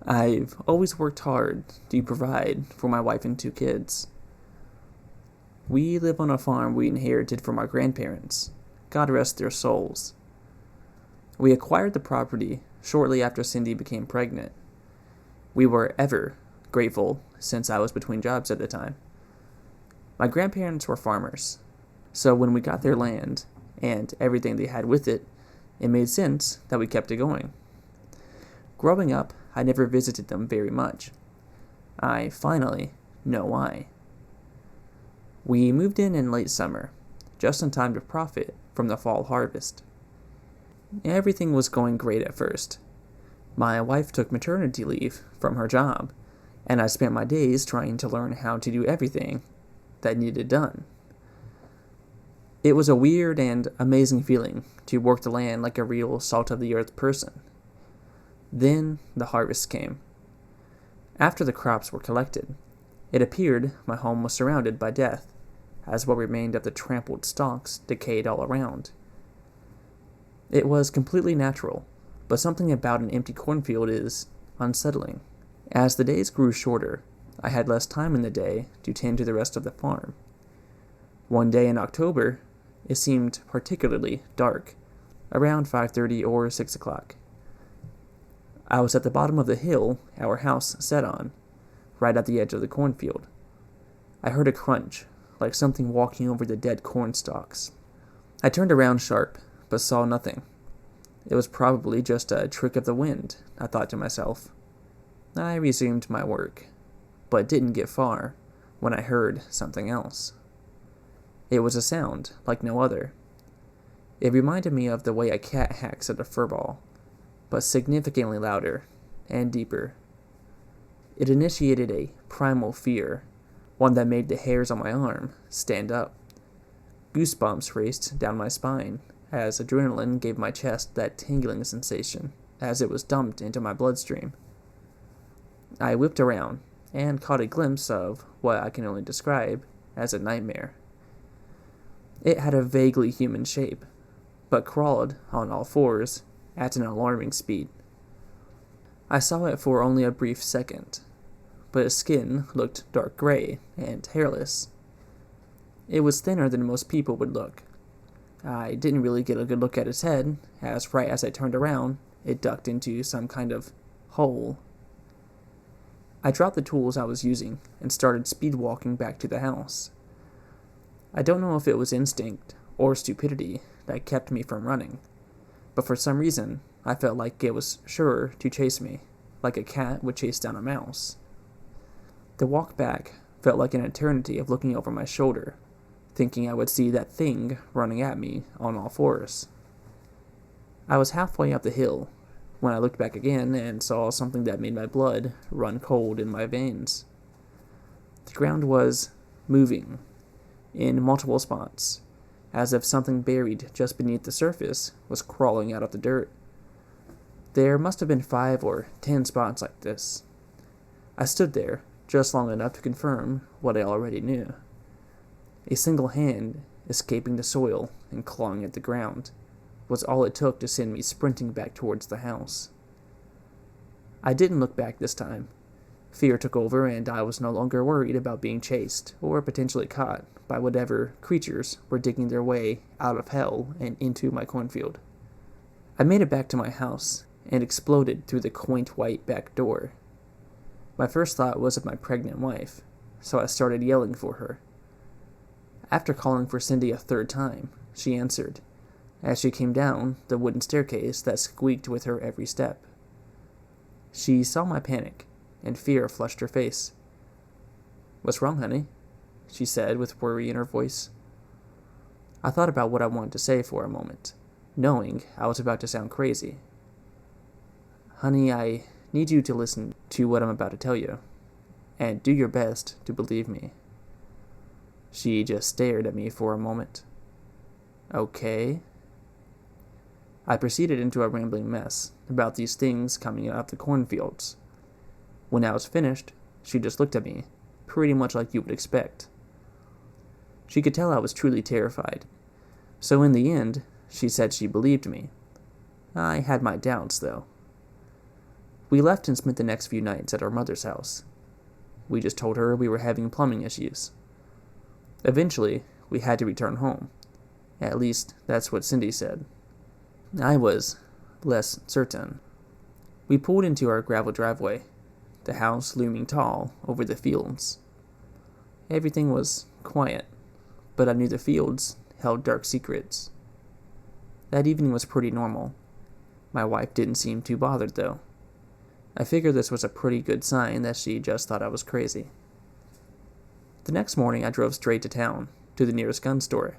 I've always worked hard to provide for my wife and 2 kids. We live on a farm we inherited from our grandparents. God rest their souls. We acquired the property shortly after Cindy became pregnant. We were ever grateful since I was between jobs at the time. My grandparents were farmers, so when we got their land and everything they had with it, it made sense that we kept it going. Growing up, I never visited them very much. I finally know why. We moved in late summer, just in time to profit from the fall harvest. Everything was going great at first. My wife took maternity leave from her job, and I spent my days trying to learn how to do everything that needed done. It was a weird and amazing feeling to work the land like a real salt-of-the-earth person. Then the harvest came. After the crops were collected, it appeared my home was surrounded by death, as what remained of the trampled stalks decayed all around. It was completely natural, but something about an empty cornfield is unsettling. As the days grew shorter, I had less time in the day to tend to the rest of the farm. One day in October, it seemed particularly dark, around 5:30 or 6 o'clock. I was at the bottom of the hill our house sat on, right at the edge of the cornfield. I heard a crunch, like something walking over the dead corn stalks. I turned around sharp, but saw nothing. It was probably just a trick of the wind, I thought to myself. I resumed my work, but didn't get far when I heard something else. It was a sound like no other. It reminded me of the way a cat hacks at a fur ball, but significantly louder and deeper. It initiated a primal fear, one that made the hairs on my arm stand up. Goosebumps raced down my spine as adrenaline gave my chest that tingling sensation as it was dumped into my bloodstream. I whipped around and caught a glimpse of what I can only describe as a nightmare. It had a vaguely human shape, but crawled on all fours at an alarming speed. I saw it for only a brief second, but its skin looked dark gray and hairless. It was thinner than most people would look. I didn't really get a good look at its head, as right as I turned around, it ducked into some kind of hole. I dropped the tools I was using and started speed walking back to the house. I don't know if it was instinct or stupidity that kept me from running, but for some reason, I felt like it was sure to chase me, like a cat would chase down a mouse. The walk back felt like an eternity of looking over my shoulder, thinking I would see that thing running at me on all fours. I was halfway up the hill when I looked back again and saw something that made my blood run cold in my veins. The ground was moving in multiple spots, as if something buried just beneath the surface was crawling out of the dirt. There must have been 5 or 10 spots like this. I stood there just long enough to confirm what I already knew. A single hand escaping the soil and clawing at the ground was all it took to send me sprinting back towards the house. I didn't look back this time. Fear took over, and I was no longer worried about being chased or potentially caught by whatever creatures were digging their way out of hell and into my cornfield. I made it back to my house and exploded through the quaint white back door. My first thought was of my pregnant wife, so I started yelling for her. After calling for Cindy a 3rd time, she answered, as she came down the wooden staircase that squeaked with her every step. She saw my panic, and fear flushed her face. "What's wrong, honey?" she said with worry in her voice. I thought about what I wanted to say for a moment, knowing I was about to sound crazy. "Honey, I need you to listen to what I'm about to tell you, and do your best to believe me." She just stared at me for a moment. "Okay." I proceeded into a rambling mess about these things coming out of the cornfields. When I was finished, she just looked at me, pretty much like you would expect. She could tell I was truly terrified, so in the end, she said she believed me. I had my doubts, though. We left and spent the next few nights at our mother's house. We just told her we were having plumbing issues. Eventually, we had to return home. At least, that's what Cindy said. I was less certain. We pulled into our gravel driveway, the house looming tall over the fields. Everything was quiet, but I knew the fields held dark secrets. That evening was pretty normal. My wife didn't seem too bothered, though. I figured this was a pretty good sign that she just thought I was crazy. The next morning, I drove straight to town, to the nearest gun store.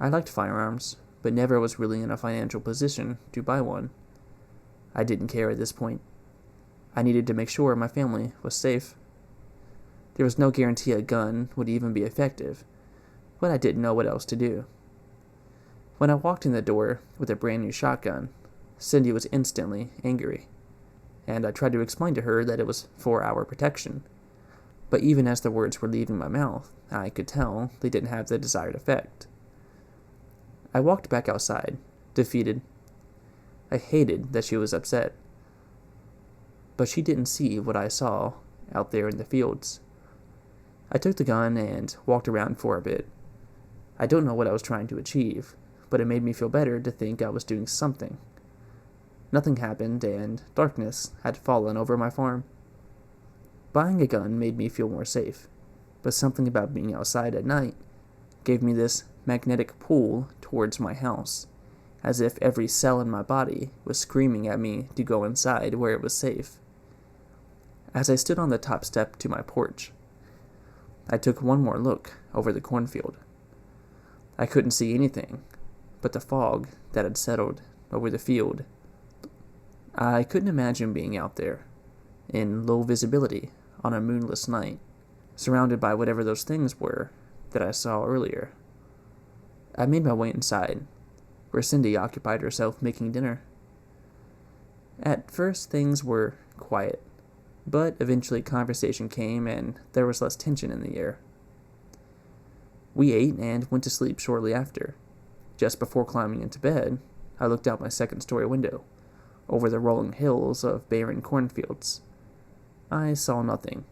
I liked firearms, but never was really in a financial position to buy one. I didn't care at this point. I needed to make sure my family was safe. There was no guarantee a gun would even be effective, but I didn't know what else to do. When I walked in the door with a brand new shotgun, Cindy was instantly angry, and I tried to explain to her that it was for our protection. But even as the words were leaving my mouth, I could tell they didn't have the desired effect. I walked back outside, defeated. I hated that she was upset. But she didn't see what I saw out there in the fields. I took the gun and walked around for a bit. I don't know what I was trying to achieve, but it made me feel better to think I was doing something. Nothing happened, and darkness had fallen over my farm. Buying a gun made me feel more safe, but something about being outside at night gave me this magnetic pull towards my house, as if every cell in my body was screaming at me to go inside where it was safe. As I stood on the top step to my porch, I took one more look over the cornfield. I couldn't see anything but the fog that had settled over the field. I couldn't imagine being out there, in low visibility, on a moonless night, surrounded by whatever those things were that I saw earlier. I made my way inside, where Cindy occupied herself making dinner. At first, things were quiet, but eventually conversation came and there was less tension in the air. We ate and went to sleep shortly after. Just before climbing into bed, I looked out my second-story window, over the rolling hills of barren cornfields. I saw nothing,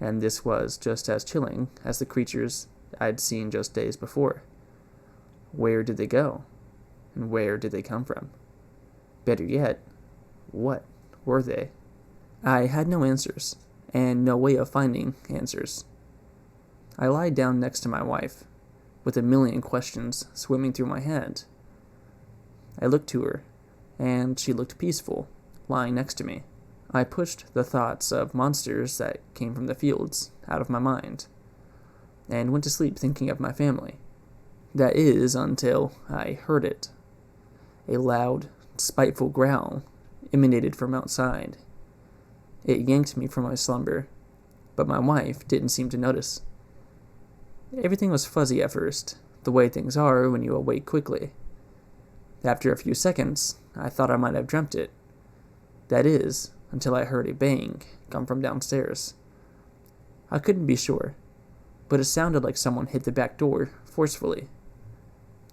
and this was just as chilling as the creatures I'd seen just days before. Where did they go? And where did they come from? Better yet, what were they? I had no answers, and no way of finding answers. I lied down next to my wife, with a million questions swimming through my head. I looked to her, and she looked peaceful, lying next to me. I pushed the thoughts of monsters that came from the fields out of my mind, and went to sleep thinking of my family. That is, until I heard it. A loud, spiteful growl emanated from outside. It yanked me from my slumber, but my wife didn't seem to notice. Everything was fuzzy at first, the way things are when you awake quickly. After a few seconds, I thought I might have dreamt it. That is, until I heard a bang come from downstairs. I couldn't be sure, but it sounded like someone hit the back door forcefully.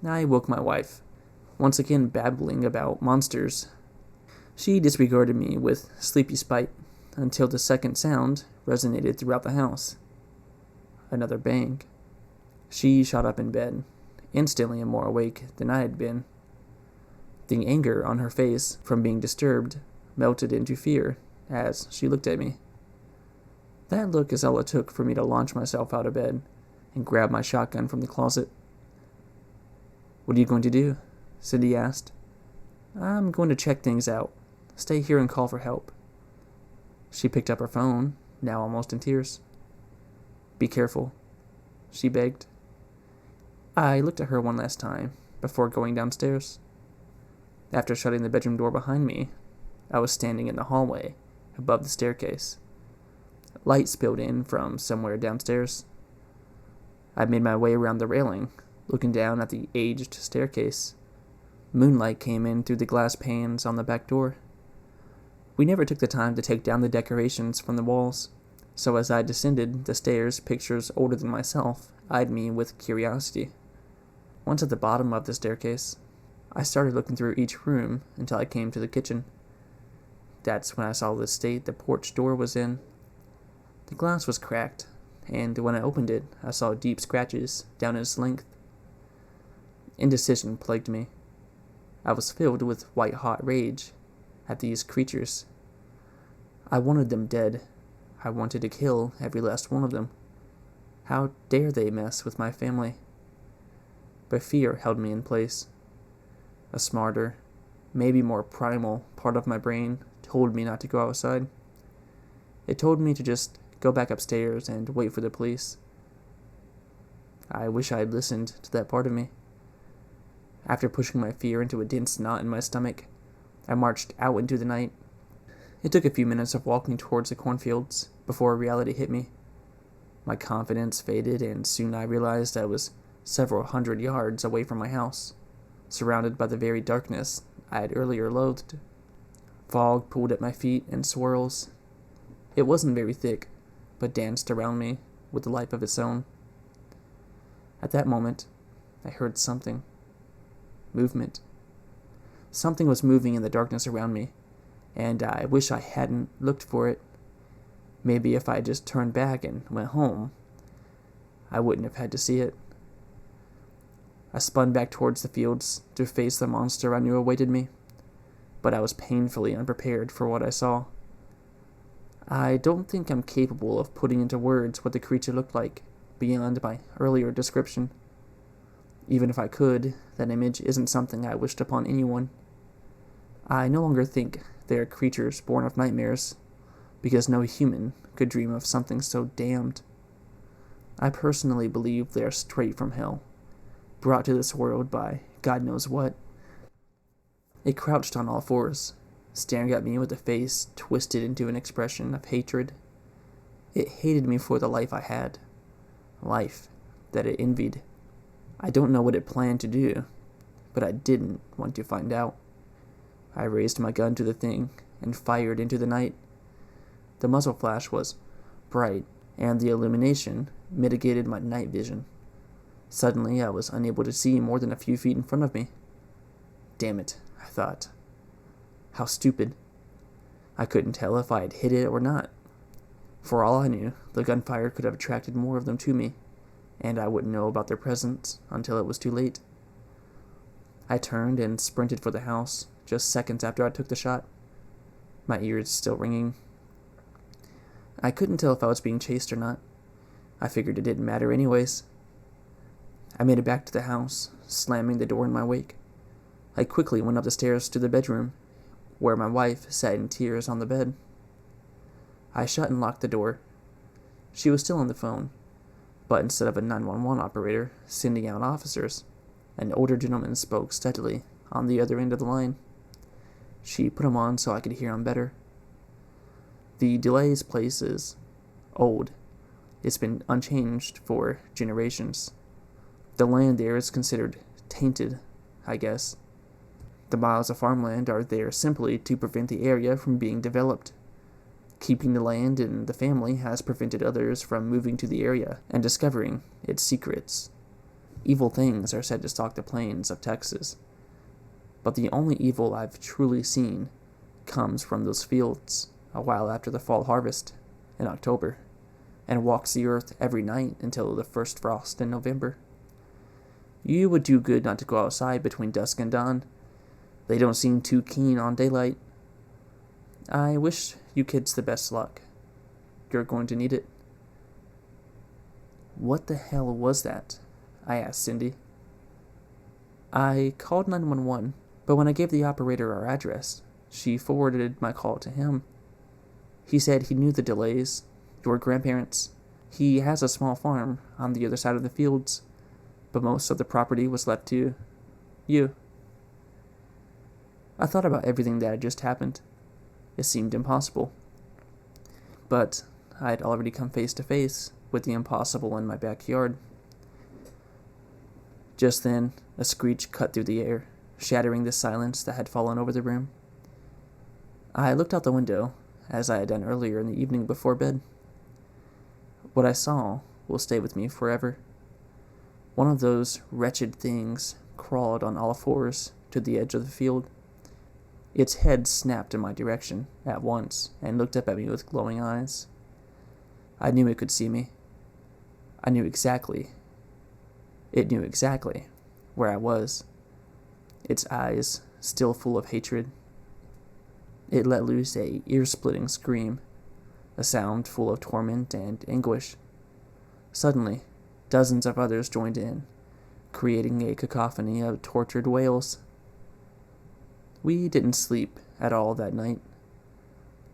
I woke my wife, once again babbling about monsters. She disregarded me with sleepy spite until the second sound resonated throughout the house. Another bang. She shot up in bed, instantly and more awake than I had been. The anger on her face from being disturbed melted into fear as she looked at me. That look is all it took for me to launch myself out of bed and grab my shotgun from the closet. "What are you going to do?" Cindy asked. "I'm going to check things out. Stay here and call for help." She picked up her phone, now almost in tears. "Be careful," she begged. I looked at her one last time before going downstairs. After shutting the bedroom door behind me, I was standing in the hallway above the staircase. Light spilled in from somewhere downstairs. I made my way around the railing, looking down at the aged staircase. Moonlight came in through the glass panes on the back door. We never took the time to take down the decorations from the walls, so as I descended the stairs, pictures older than myself eyed me with curiosity. Once at the bottom of the staircase, I started looking through each room until I came to the kitchen. That's when I saw the state the porch door was in. The glass was cracked, and when I opened it, I saw deep scratches down its length. Indecision plagued me. I was filled with white-hot rage at these creatures. I wanted them dead. I wanted to kill every last one of them. How dare they mess with my family? But fear held me in place. A smarter, maybe more primal part of my brain told me not to go outside. It told me to just go back upstairs and wait for the police. I wish I had listened to that part of me. After pushing my fear into a dense knot in my stomach, I marched out into the night. It took a few minutes of walking towards the cornfields before reality hit me. My confidence faded, and soon I realized I was several hundred yards away from my house, surrounded by the very darkness I had earlier loathed. Fog pulled at my feet in swirls. It wasn't very thick, but danced around me with a life of its own. At that moment, I heard something. Movement. Something was moving in the darkness around me, and I wish I hadn't looked for it. Maybe if I just turned back and went home, I wouldn't have had to see it. I spun back towards the fields to face the monster I knew awaited me, but I was painfully unprepared for what I saw. I don't think I'm capable of putting into words what the creature looked like beyond my earlier description. Even if I could, that image isn't something I wished upon anyone. I no longer think they are creatures born of nightmares, because no human could dream of something so damned. I personally believe they are straight from hell, brought to this world by God knows what. It crouched on all fours, staring at me with a face twisted into an expression of hatred. It hated me for the life I had, life that it envied. I don't know what it planned to do, but I didn't want to find out. I raised my gun to the thing and fired into the night. The muzzle flash was bright, and the illumination mitigated my night vision. Suddenly, I was unable to see more than a few feet in front of me. Damn it, I thought. How stupid. I couldn't tell if I had hit it or not. For all I knew, the gunfire could have attracted more of them to me, and I wouldn't know about their presence until it was too late. I turned and sprinted for the house, just seconds after I took the shot, my ears still ringing. I couldn't tell if I was being chased or not. I figured it didn't matter anyways. I made it back to the house, slamming the door in my wake. I quickly went up the stairs to the bedroom, where my wife sat in tears on the bed. I shut and locked the door. She was still on the phone, but instead of a 911 operator sending out officers, an older gentleman spoke steadily on the other end of the line. She put him on so I could hear him better. The Delays place is old. It's been unchanged for generations. The land there is considered tainted, I guess. The miles of farmland are there simply to prevent the area from being developed. Keeping the land in the family has prevented others from moving to the area and discovering its secrets. Evil things are said to stalk the plains of Texas, but the only evil I've truly seen comes from those fields a while after the fall harvest in October, and walks the earth every night until the first frost in November. You would do good not to go outside between dusk and dawn. They don't seem too keen on daylight. I wish you kids the best luck. You're going to need it. What the hell was that? I asked Cindy. I called 911, but when I gave the operator our address, she forwarded my call to him. He said he knew the Delays, your grandparents. He has a small farm on the other side of the fields, but most of the property was left to you. I thought about everything that had just happened. It seemed impossible. But I had already come face to face with the impossible in my backyard. Just then, a screech cut through the air, shattering the silence that had fallen over the room. I looked out the window, as I had done earlier in the evening before bed. What I saw will stay with me forever. One of those wretched things crawled on all fours to the edge of the field. Its head snapped in my direction at once and looked up at me with glowing eyes. I knew it could see me. It knew exactly where I was. Its eyes still full of hatred. It let loose a ear-splitting scream, a sound full of torment and anguish. Suddenly, dozens of others joined in, creating a cacophony of tortured wails. We didn't sleep at all that night.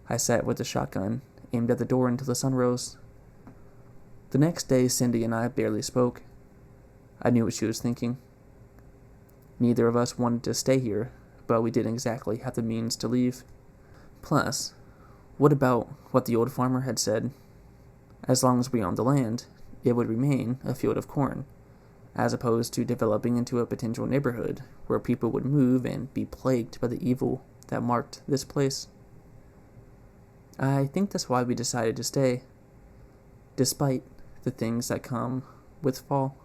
I sat with the shotgun, aimed at the door until the sun rose. The next day, Cindy and I barely spoke. I knew what she was thinking. Neither of us wanted to stay here, but we didn't exactly have the means to leave. Plus, what about what the old farmer had said? As long as we owned the land, it would remain a field of corn, as opposed to developing into a potential neighborhood where people would move and be plagued by the evil that marked this place. I think that's why we decided to stay, despite the things that come with fall.